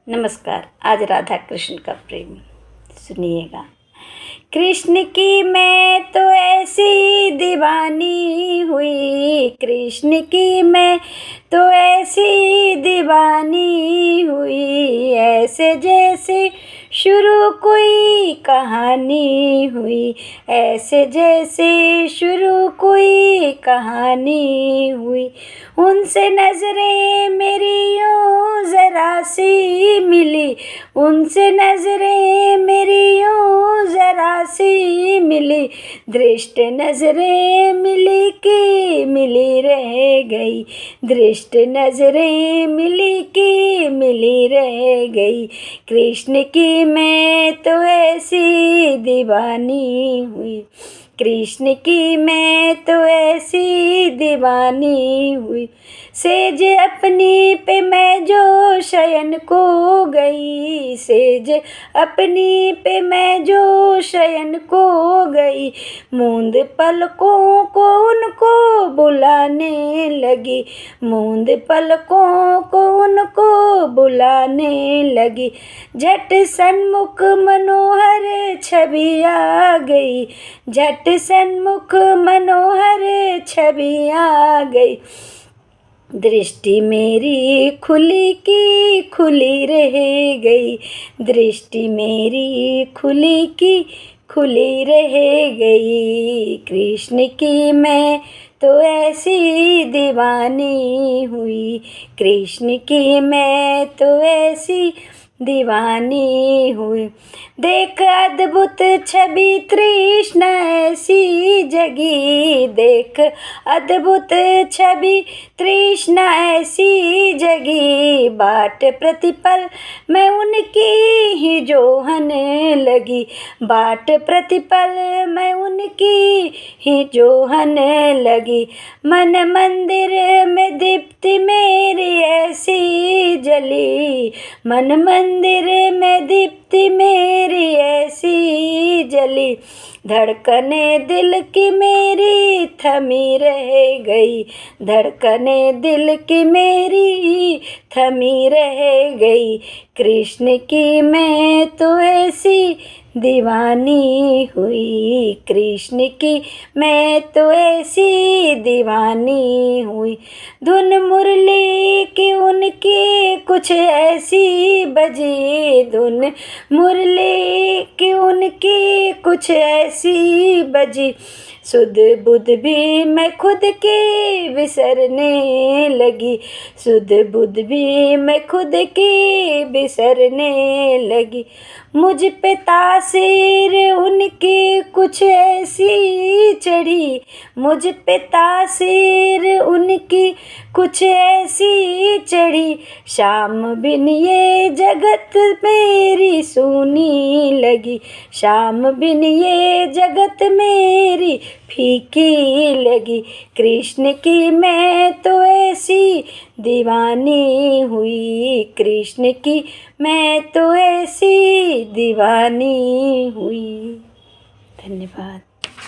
नमस्कार। आज राधा कृष्ण का प्रेम सुनिएगा। कृष्ण की मैं तो ऐसी दीवानी हुई, कृष्ण की मैं तो ऐसी दीवानी हुई, ऐसे जैसे शुरू कोई कहानी हुई, ऐसे जैसे शुरू कोई कहानी हुई। उनसे नजरें मेरी यूं जरा सी मिली, उनसे नजरें मेरी यूं जरा सी मिली, दृष्ट नजरें मिली कि मिली रह गई, दृष्ट नजरें मिली कि मिली रह गई। कृष्ण की मैं तो ऐसी दीवानी हुई, कृष्ण की मैं तो ऐसी दीवानी हुई। सेज अपनी पे मैं जो शयन को गई, सेज अपनी पे मैं जो शयन को गई, मूंद पलकों को उनको बुलाने लगी, मूंद पलकों को उनको बुलाने लगी। झट सन्मुख मनोहर छवि आ गई, झट सन्मुख मनोहर छवि आ गई। दृष्टि मेरी खुली की खुली रह गई, दृष्टि मेरी खुली की खुली रह गई। कृष्ण की मैं तो ऐसी दीवानी हुई, कृष्ण की मैं तो ऐसी दीवानी हुई। देख अद्भुत छवि तृष्णा ऐसी जगी, देख अद्भुत छवि तृष्णा ऐसी जगी। बाट प्रतिपल मैं उनकी ही जोहने लगी, बाट प्रतिपल मैं उनकी ही जोहने लगी। मन मंदिर में दीप्ति मेरी ऐसी जली, मन मंदिर में दीप्ति मेरी ऐसी जली। धड़कने दिल की मेरी थमी रह गई, धड़कने दिल की मेरी थमी रह गई। कृष्ण की मैं तो ऐसी दीवानी हुई, कृष्ण की मैं तो ऐसी दीवानी हुई। धुन मुरली की उनकी कुछ ऐसी बजी, धुन मुरली की उनकी कुछ ऐसी बजी। सुध बुध भी मैं खुद की बिसरने लगी, सुध बुध भी मैं खुद की बिसरने लगी। मुझ पे तासीर उनकी कुछ ऐसी चढ़ी, मुझ पे तासीर उनकी कुछ ऐसी चढ़ी। शाम बिन ये जगत मेरी सूनी लगी, शाम बिन ये जगत मेरी फीकी लगी। कृष्ण की मैं तो ऐसी दीवानी हुई, कृष्ण की मैं तो ऐसी दीवानी हुई। धन्यवाद।